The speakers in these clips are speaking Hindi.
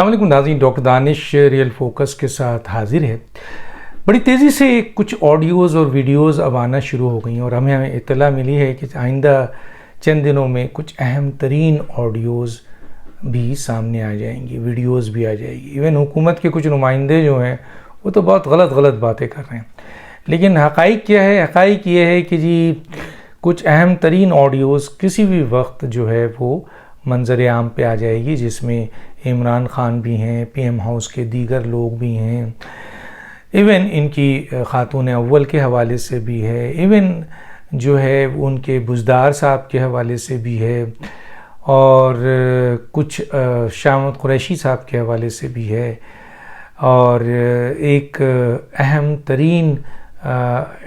अस्सलामुअलैकुम नाज़रीन, डॉक्टर दानिश रियल फोकस के साथ हाजिर है। बड़ी तेज़ी से कुछ ऑडियोज़ और वीडियोज़ अब आना शुरू हो गई हैं और हमें इत्तला मिली है कि आइंदा चंद दिनों में कुछ अहम तरीन ऑडियोज़ भी सामने आ जाएंगी, वीडियोज़ भी आ जाएगी। इवन हुकूमत के कुछ नुमाइंदे जो हैं वो तो बहुत गलत बातें कर रहे हैं, लेकिन हक़ाइक़ क्या है? हक़ाइक़ ये है कि जी कुछ अहम तरीन ऑडियोज़ किसी भी वक्त जो है वो मंजर आम पे आ जाएगी, जिसमें इमरान ख़ान भी हैं, पीएम हाउस के दीगर लोग भी हैं, इवन इनकी खातून अव्वल के हवाले से भी है, इवन जो है उनके बुज़दार साहब के हवाले से भी है, और कुछ शामत कुरैशी साहब के हवाले से भी है, और एक अहम तरीन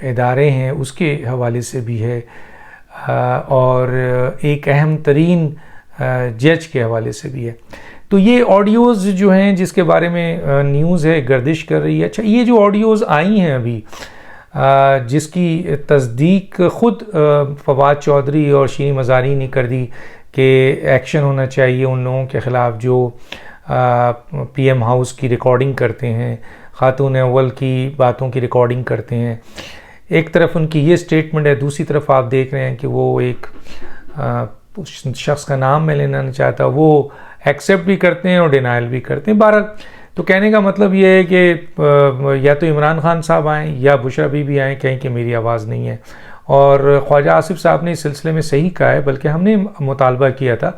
इदारे हैं उसके हवाले से भी है, और एक अहम तरीन जज के हवाले से भी है। तो ये ऑडियोज़ जो हैं जिसके बारे में न्यूज़ है गर्दिश कर रही है। अच्छा, ये जो ऑडियोज़ आई हैं अभी, जिसकी तस्दीक ख़ुद फवाद चौधरी और शीरीन मज़ारी ने कर दी कि एक्शन होना चाहिए उन लोगों के ख़िलाफ़ जो पीएम हाउस की रिकॉर्डिंग करते हैं, खातून अव्वल की बातों की रिकॉर्डिंग करते हैं। एक तरफ उनकी ये स्टेटमेंट है, दूसरी तरफ आप देख रहे हैं कि वो एक शख्स का नाम मैं लेना नहीं चाहता, वो एक्सेप्ट भी करते हैं और डिनाइल भी करते हैं। बहरहाल, तो कहने का मतलब ये है कि या तो इमरान ख़ान साहब आएँ या बुशरा बीबी आएँ, कहें कि मेरी आवाज़ नहीं है। और ख्वाजा आसिफ साहब ने इस सिलसिले में सही कहा है, बल्कि हमने मुतालबा किया था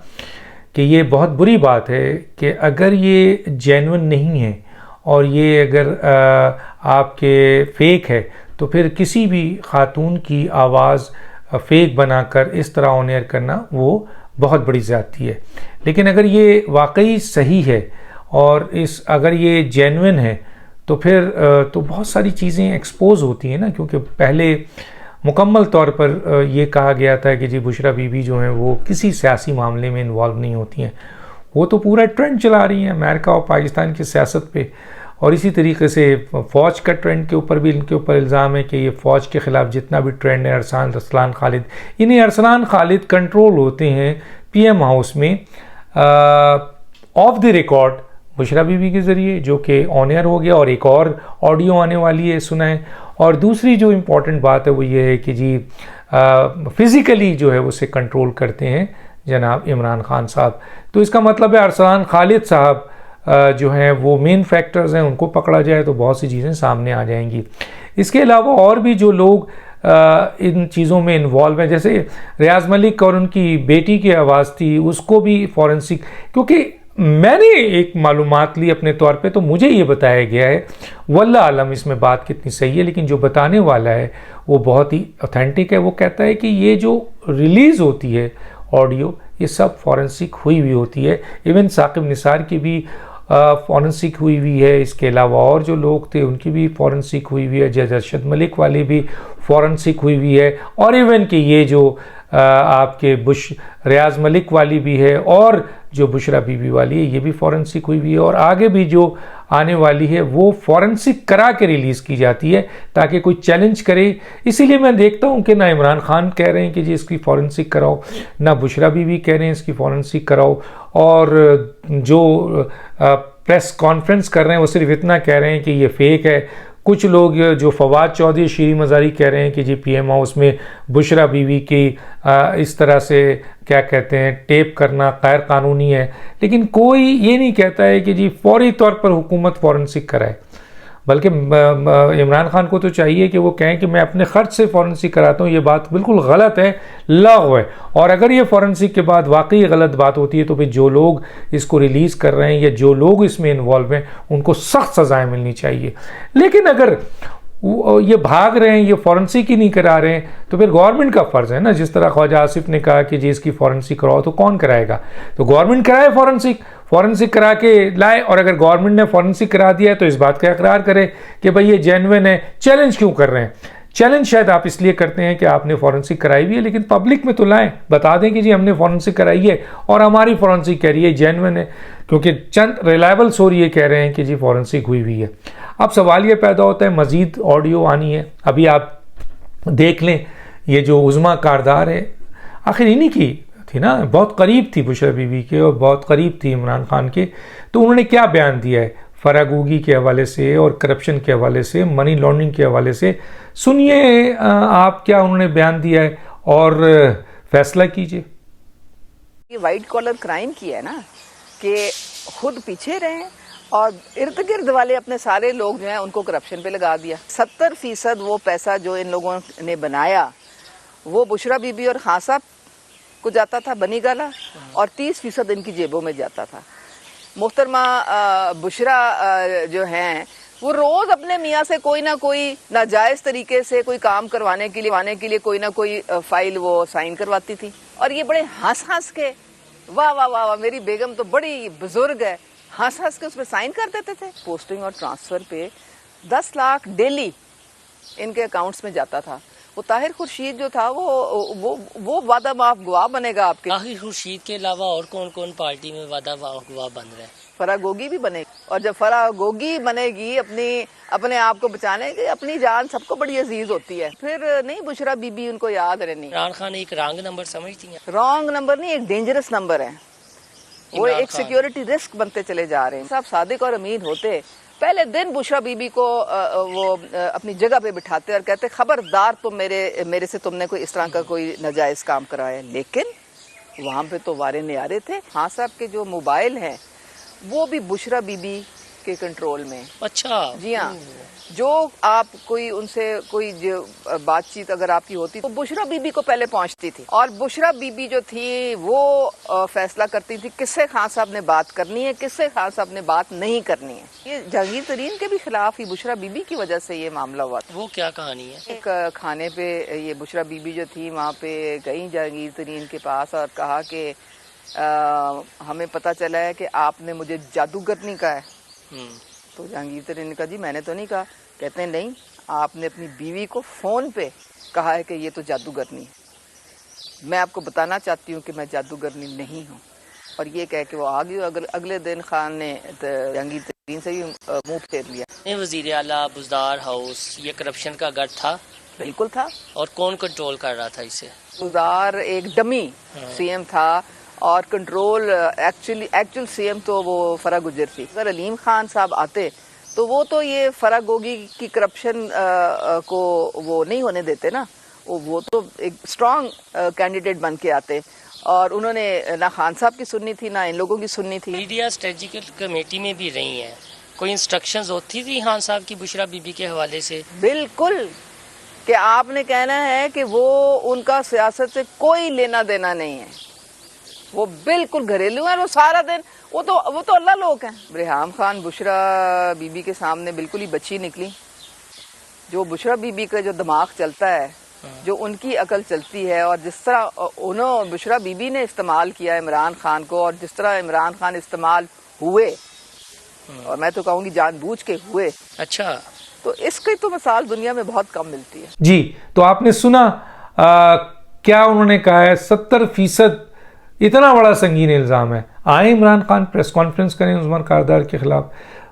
कि ये बहुत बुरी बात है कि अगर ये जेन्युइन नहीं है और ये अगर आपके फेक है, तो फिर किसी भी खातून की आवाज़ फेक बनाकर इस तरह ऑन एयर करना वो बहुत बड़ी ज़्यादती है। लेकिन अगर ये वाकई सही है और अगर ये जेन्युइन है, तो फिर तो बहुत सारी चीज़ें एक्सपोज होती हैं ना, क्योंकि पहले मुकम्मल तौर पर ये कहा गया था कि जी बुशरा बीबी जो हैं वो किसी सियासी मामले में इन्वॉल्व नहीं होती हैं, वो तो पूरा ट्रेंड चला रही हैं अमेरिका और पाकिस्तान की सियासत पे। और इसी तरीके से फ़ौज का ट्रेंड के ऊपर भी इनके ऊपर इल्ज़ाम है कि ये फ़ौज के ख़िलाफ़ जितना भी ट्रेंड है, अरसलान खालिद, इन्हें अरसलान खालिद कंट्रोल होते हैं पीएम हाउस में of the record Bushra Bibi के ज़रिए, जो कि ऑन एयर हो गया और एक और ऑडियो आने वाली है, सुना है। और दूसरी जो इम्पॉर्टेंट बात है वो ये है कि जी फ़िज़िकली जो है उसे कंट्रोल करते हैं जनाब इमरान ख़ान साहब। तो इसका मतलब है अरसलान खालिद साहब जो हैं वो मेन फैक्टर्स हैं, उनको पकड़ा जाए तो बहुत सी चीज़ें सामने आ जाएंगी। इसके अलावा और भी जो लोग इन चीज़ों में इन्वॉल्व हैं, जैसे रियाज मलिक और उनकी बेटी की आवाज़ थी, उसको भी फॉरेंसिक, क्योंकि मैंने एक मालूमात ली अपने तौर पे, तो मुझे ये बताया गया है, वल्लाह आलम इसमें बात कितनी सही है, लेकिन जो बताने वाला है वो बहुत ही ऑथेंटिक है। वो कहता है कि ये जो रिलीज़ होती है ऑडियो, ये सब फॉरेंसिक हुई हुई होती है। इवन साकिब निसार की भी फॉरेंसिक हुई हुई है, इसके अलावा और जो लोग थे उनकी भी फॉरेंसिक हुई हुई है, जज अरशद मलिक वाली भी फॉरेंसिक हुई हुई है, और इवन कि ये जो आपके रियाज मलिक वाली भी है, और जो बुशरा बीबी वाली है ये भी फॉरेंसिक हुई हुई है, और आगे भी जो आने वाली है वो फॉरेंसिक करा के रिलीज़ की जाती है ताकि कोई चैलेंज करे। इसीलिए मैं देखता हूँ कि ना इमरान ख़ान कह रहे हैं कि जी इसकी फॉरेंसिक कराओ, ना बुशरा बीबी कह रहे हैं इसकी फॉरेंसिक कराओ, और जो प्रेस कॉन्फ्रेंस कर रहे हैं वो सिर्फ इतना कह रहे हैं कि ये फेक है। कुछ लोग जो फवाद चौधरी, शीरीन मज़ारी कह रहे हैं कि जी पीएम हाउस में बुशरा बीवी की इस तरह से क्या कहते हैं टेप करना गैर कानूनी है, लेकिन कोई ये नहीं कहता है कि जी फौरी तौर पर हुकूमत फॉरेंसिक कराए। बल्कि इमरान ख़ान को तो चाहिए कि वो कहें कि मैं अपने ख़र्च से फॉरेंसिक कराता हूँ। ये बात बिल्कुल गलत है, लागू है। और अगर ये फॉरेंसिक के बाद वाकई गलत बात होती है तो फिर जो लोग इसको रिलीज़ कर रहे हैं या जो लोग इसमें इन्वॉल्व हैं उनको सख्त सज़ाएं मिलनी चाहिए। लेकिन अगर ये भाग रहे हैं, ये फॉरेंसिक ही नहीं करा रहे हैं, तो फिर गवर्नमेंट का फ़र्ज़ है ना, जिस तरह ख्वाजा आसिफ ने कहा कि जी इसकी फॉरेंसिक कराओ, तो कौन कराएगा? तो गवर्नमेंट कराए फॉरेंसिक करा के लाए, और अगर गवर्नमेंट ने फॉरेंसिक करा दिया है तो इस बात का इकरार करे कि भाई ये जेन्युइन है। चैलेंज क्यों कर रहे हैं? चैलेंज शायद आप इसलिए करते हैं कि आपने फॉरेंसिक कराई हुई है, लेकिन पब्लिक में तो लाएं, बता दें कि जी हमने फॉरेंसिक कराई है और हमारी फॉरेंसिक कह रही है जेन्युइन है, क्योंकि चंद रिलायबल सोर्स ये कह रहे हैं कि जी फॉरेंसिक हुई हुई है। अब सवाल ये पैदा होता है, मज़ीद ऑडियो आनी है, अभी आप देख लें ये जो उज़्मा कारदार है, आखिर इन्हीं की थी ना, बहुत करीब थी बुशरा बीबी के और बहुत करीब थी इमरान खान के। तो उन्होंने क्या बयान दिया है फरागोगी के हवाले से और करप्शन के हवाले से, मनी लॉन्ड्रिंग के हवाले से, सुनिए आप क्या उन्होंने बयान दिया है और फैसला कीजिए। ये वाइट कॉलर क्राइम किया है ना कि खुद पीछे रहे और इर्द गिर्द वाले अपने सारे लोग जो हैं उनको करप्शन पे लगा दिया। 70% वो पैसा जो इन लोगों ने बनाया वो बुशरा बीबी और खान साहब को जाता था बनी गाला, और 30% इनकी जेबों में जाता था। मोहतरमा बुशरा जो हैं वो रोज अपने मियाँ से कोई ना कोई नाजायज तरीके से कोई काम करवाने के लिए कोई ना कोई फाइल वो साइन करवाती थी, और ये बड़े हंस हंस के वाह वाह वाह वाह मेरी बेगम तो बड़ी बुजुर्ग है, हंस हंस के उसमें साइन कर देते थे। पोस्टिंग और ट्रांसफर पे 10 लाख डेली इनके अकाउंट्स में जाता था। वो ताहिर खुर्शीद जो था वो वादा माफ गवाह बनेगा आपके। ताहिर खुर्शीद के अलावा और कौन कौन पार्टी में वादा माफ गवाह बन रहे हैं? फरागोगी भी बनेगी, और जब फरागोगी बनेगी अपने आप को बचाने की, अपनी जान सबको बड़ी अजीज होती है, फिर नहीं बुशरा बीबी उनको याद रहनी। इमरान खान एक रॉन्ग नंबर समझती हैं? रॉन्ग नंबर नहीं, एक डेंजरस नंबर है, वो एक सिक्योरिटी रिस्क बनते चले जा रहे हैं। साहब सादिक और अमीन होते पहले दिन बुशरा बीबी को वो अपनी जगह पे बिठाते और कहते खबरदार तुम मेरे से तुमने कोई इस तरह का कोई नाजायज काम कराया। लेकिन वहाँ पे तो वारे न्यारे थे। खान साहब के जो मोबाइल हैं वो भी बुशरा बीबी के कंट्रोल में। अच्छा जी हाँ, जो आप कोई उनसे कोई जो बातचीत अगर आपकी होती तो बुशरा बीबी को पहले पहुंचती थी, और बुशरा बीबी जो थी वो फैसला करती थी किससे खान साहब ने बात करनी है, किससे खान साहब ने बात नहीं करनी है। ये जहांगीर तरीन के भी खिलाफ ही बुशरा बीबी की वजह से ये मामला हुआ था। वो क्या कहानी है? एक खाने पे ये बुशरा बीबी जो थी वहाँ पे गई जहांगीर तरीन के पास और कहा कि हमें पता चला है कि आपने मुझे जादूगरनी कहा है। तो जहांगीर तरीन ने कहा जी मैंने तो नहीं कहा। कहते हैं नहीं, आपने अपनी बीवी को फोन पे कहा है कि ये तो जादूगरनी है। मैं आपको बताना चाहती हूँ कि मैं जादूगरनी नहीं हूँ। और ये कह के वो आ गई। अगले दिन खान ने जहांगीर तरीन से ही मुंह फेर लिया। वजीर आला बुजदार हाउस ये करप्शन का गढ़ था? बिल्कुल था। और कौन कंट्रोल कर रहा था इसे? बुजदार एक डमी सीएम था और कंट्रोल एक्चुअल सीएम तो वो फरा गुजर थी। अगर अलीम खान साहब आते तो वो तो ये फरागोगी की करप्शन को वो नहीं होने देते ना, वो तो एक स्ट्रांग कैंडिडेट बन के आते, और उन्होंने ना खान साहब की सुननी थी ना इन लोगों की सुननी थी। मीडिया स्ट्रेटेजिकल कमेटी में भी रही हैं, कोई इंस्ट्रक्शंस होती थी खान साहब की बुशरा बीबी के हवाले से? बिल्कुल, कि आपने कहना है कि वो उनका सियासत से कोई लेना देना नहीं है, वो बिल्कुल घरेलू है। वो सारा दिन वो तो अल्लाह लोग हैं। रेहाम खान बुशरा बीबी के सामने बिल्कुल ही बच्ची निकली। जो बुशरा बीबी का जो दिमाग चलता है, जो उनकी अकल चलती है, और जिस तरह उन्होंने बुशरा बीबी ने इस्तेमाल किया इमरान खान को, और जिस तरह इमरान खान इस्तेमाल हुए, और मैं तो कहूँगी जानबूझ के हुए। अच्छा, तो इसकी तो मिसाल दुनिया में बहुत कम मिलती है। जी, तो आपने सुना क्या उन्होंने कहा है। 70% इतना बड़ा संगीन इल्ज़ाम है। आए इमरान खान प्रेस कॉन्फ्रेंस करें उस्मान कारदार के खिलाफ।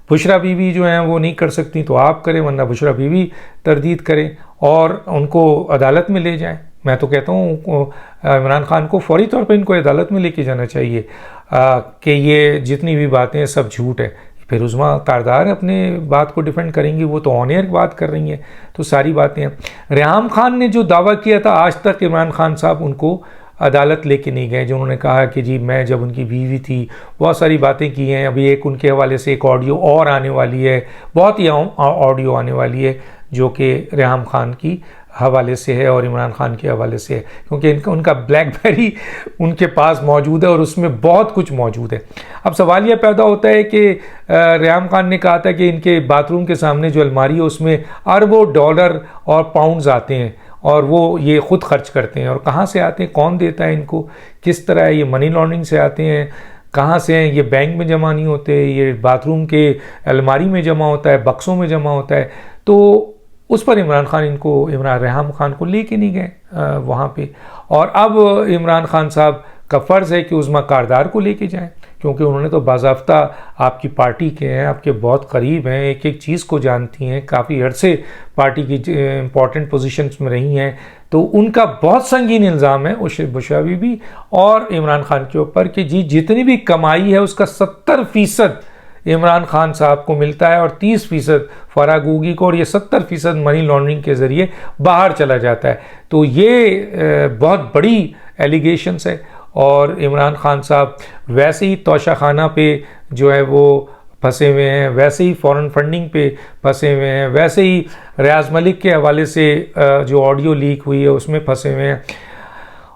बुशरा बीबी जो हैं वो नहीं कर सकती तो आप करें, वरना बुशरा बीबी तरदीद करें और उनको अदालत में ले जाएं। मैं तो कहता हूँ इमरान खान को फौरी तौर पर इनको अदालत में लेके जाना चाहिए कि ये जितनी भी बातें हैं सब झूठ है। फिर उस्मा कारदार अपने बात को डिफेंड करेंगी, वो तो ऑन एयर बात कर रही हैं, तो सारी बातें हैं। रेहाम खान ने जो दावा किया था आज तक इमरान खान साहब उनको अदालत लेके नहीं गए, जो उन्होंने कहा कि जी मैं जब उनकी बीवी थी, बहुत सारी बातें की हैं। अभी एक उनके हवाले से एक ऑडियो और आने वाली है, बहुत ही ऑडियो आने वाली है जो कि रेहाम खान की हवाले से है और इमरान खान के हवाले से है, क्योंकि उनका ब्लैकबेरी उनके पास मौजूद है और उसमें बहुत कुछ मौजूद है। अब सवाल यह पैदा होता है कि रेहाम खान ने कहा था कि इनके बाथरूम के सामने जो अलमारी है उसमें अरबों डॉलर और पाउंड्स आते हैं और वो ये ख़ुद खर्च करते हैं। और कहाँ से आते हैं, कौन देता है इनको, किस तरह ये मनी लॉन्ड्रिंग से आते हैं, कहाँ से हैं, ये बैंक में जमा नहीं होते, ये बाथरूम के अलमारी में जमा होता है, बक्सों में जमा होता है। तो उस पर इमरान रेहाम खान को लेके नहीं गए वहाँ पे। और अब इमरान खान साहब का फ़र्ज़ है कि उस्मा कारदार को लेके जाएं, क्योंकि उन्होंने तो बाज़ाफ्ता आपकी पार्टी के हैं, आपके बहुत करीब हैं, एक एक चीज़ को जानती हैं, काफ़ी अरसे पार्टी की इम्पॉर्टेंट पोजीशंस में रही हैं। तो उनका बहुत संगीन इल्ज़ाम है बुशरा बीबी और इमरान खान के ऊपर कि जी जितनी भी कमाई है उसका 70% इमरान खान साहब को मिलता है और 30% फराह गोगी को, और ये 70% मनी लॉन्ड्रिंग के ज़रिए बाहर चला जाता है। तो ये बहुत बड़ी एलिगेशंस है। और इमरान खान साहब वैसे ही तोशाखाना पे जो है वो फंसे हुए हैं, वैसे ही फॉरेन फंडिंग पे फंसे हुए हैं, वैसे ही रियाज मलिक के हवाले से जो ऑडियो लीक हुई है उसमें फंसे हुए हैं।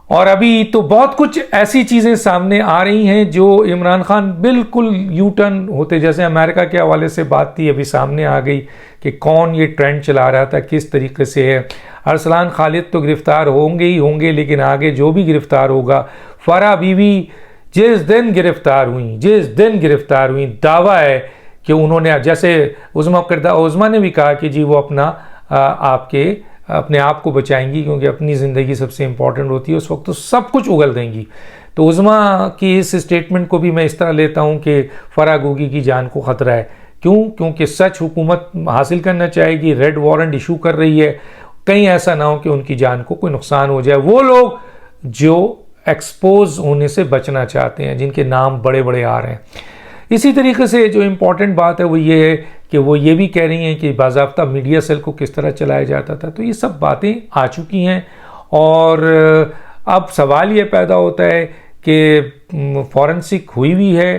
और अभी तो बहुत कुछ ऐसी चीज़ें सामने आ रही हैं जो इमरान खान बिल्कुल यू टर्न होते, जैसे अमेरिका के हवाले से बात थी अभी सामने आ गई कि कौन ये ट्रेंड चला रहा था, किस तरीके से है। अरसलान खालिद तो गिरफ्तार होंगे ही होंगे, लेकिन आगे जो भी गिरफ्तार होगा, फराह बीवी जिस दिन गिरफ्तार हुई दावा है कि उन्होंने, जैसे उज़मा ने भी कहा कि जी वो अपने आप को बचाएंगी क्योंकि अपनी ज़िंदगी सबसे इम्पॉर्टेंट होती है, उस वक्त तो सब कुछ उगल देंगी। तो उज़मा की इस स्टेटमेंट को भी मैं इस तरह लेता हूँ कि फराह गोगी की जान को ख़तरा है। क्योंकि सच हुकूमत हासिल करना चाहेगी, रेड वारंट इशू कर रही है, कहीं ऐसा ना हो कि उनकी जान को कोई नुकसान हो जाए। वो लोग जो एक्सपोज होने से बचना चाहते हैं, जिनके नाम बड़े बड़े आ रहे हैं। इसी तरीके से जो इम्पॉर्टेंट बात है वो ये है कि वो ये भी कह रही हैं कि बाज़ाब्ता मीडिया सेल को किस तरह चलाया जाता था। तो ये सब बातें आ चुकी हैं और अब सवाल ये पैदा होता है कि फॉरेंसिक हुई हुई है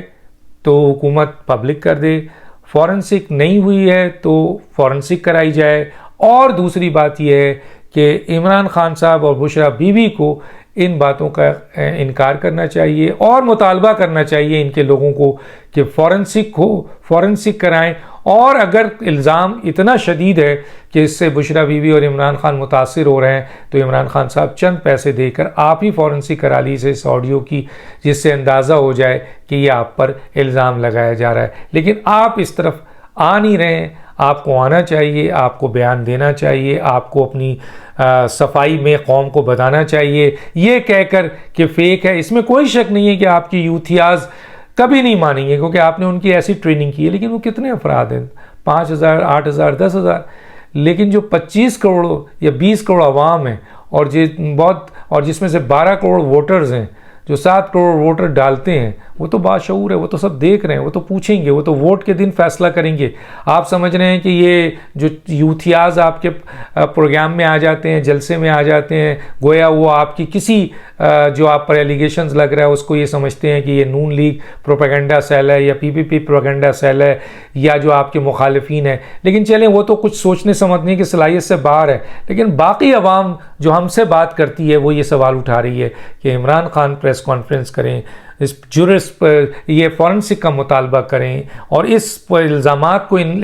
तो हुकूमत पब्लिक कर दे, फॉरेंसिक नहीं हुई है तो फॉरेंसिक कराई जाए। और दूसरी बात यह है कि इमरान खान साहब और बुशरा बीवी को इन बातों का इनकार करना चाहिए और मुतालबा करना चाहिए इनके लोगों को कि फॉरेंसिक कराएं। और अगर इल्ज़ाम इतना शदीद है कि इससे बुशरा बीवी और इमरान खान मुतासिर हो रहे हैं तो इमरान खान साहब चंद पैसे देकर आप ही फॉरेंसिक करा लीजिए इस ऑडियो की, जिससे अंदाज़ा हो जाए कि ये आप पर इल्ज़ाम लगाया जा रहा है। लेकिन आप इस तरफ आ नहीं रहे हैं। आपको आना चाहिए, आपको बयान देना चाहिए, आपको अपनी सफाई में कौम को बताना चाहिए। ये कहकर कि फेक है, इसमें कोई शक नहीं है कि आपकी यूथियाज़ कभी नहीं मानेंगे क्योंकि आपने उनकी ऐसी ट्रेनिंग की है। लेकिन वो कितने अफराद हैं, 5,000, 8,000, 10,000, लेकिन जो 25 करोड़ या 20 करोड़ आवाम है और जिसमें से 12 करोड़ वोटर्स हैं, जो 7 करोड़ वोटर डालते हैं, वो तो बाशऊर है, वो तो सब देख रहे हैं, वो तो पूछेंगे, वो तो वोट के दिन फैसला करेंगे। आप समझ रहे हैं कि ये जो यूथियाज़ आपके प्रोग्राम में आ जाते हैं, जलसे में आ जाते हैं, गोया वो आपकी किसी जो आप पर एलिगेशंस लग रहा है उसको ये समझते हैं कि ये नून लीग प्रोपेगेंडा सेल है या पीपीपी प्रोपेगेंडा सेल है या जो आपके मुखालिफिन है। लेकिन चलें, वो तो कुछ सोचने समझने की सलाहियत से बाहर है। लेकिन बाकी अवाम जो हमसे बात करती है वो ये सवाल उठा रही है कि इमरान खान प्रेस कॉन्फ्रेंस करें, इस जुरिस पर ये फॉरेंसिक का मुतालबा करें और इन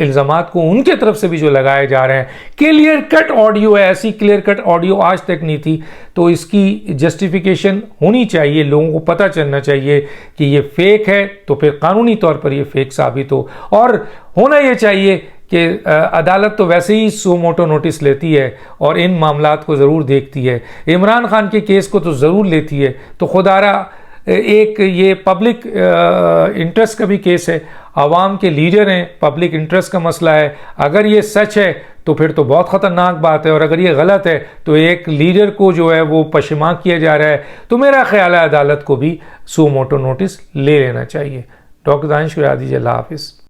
इल्ज़ामात को उनके तरफ से भी जो लगाए जा रहे हैं, क्लियर कट ऑडियो है, ऐसी क्लियर कट ऑडियो आज तक नहीं थी। तो इसकी जस्टिफिकेशन होनी चाहिए, लोगों को पता चलना चाहिए कि ये फेक है, तो फिर कानूनी तौर पर ये फेक साबित हो। और होना ये चाहिए कि अदालत तो वैसे ही सो मोटो नोटिस लेती है और इन मामलात को ज़रूर देखती है, इमरान खान के केस को तो ज़रूर लेती है। तो खुदारा एक ये पब्लिक इंटरेस्ट का भी केस है, आवाम के लीडर हैं, पब्लिक इंटरेस्ट का मसला है। अगर ये सच है तो फिर तो बहुत ख़तरनाक बात है, और अगर ये गलत है तो एक लीडर को जो है वो पशमा किया जा रहा है। तो मेरा ख्याल है अदालत को भी सो मोटो नोटिस ले लेना चाहिए। डॉक्टर दानिश दीजिए, अल्लाह हाफिज़।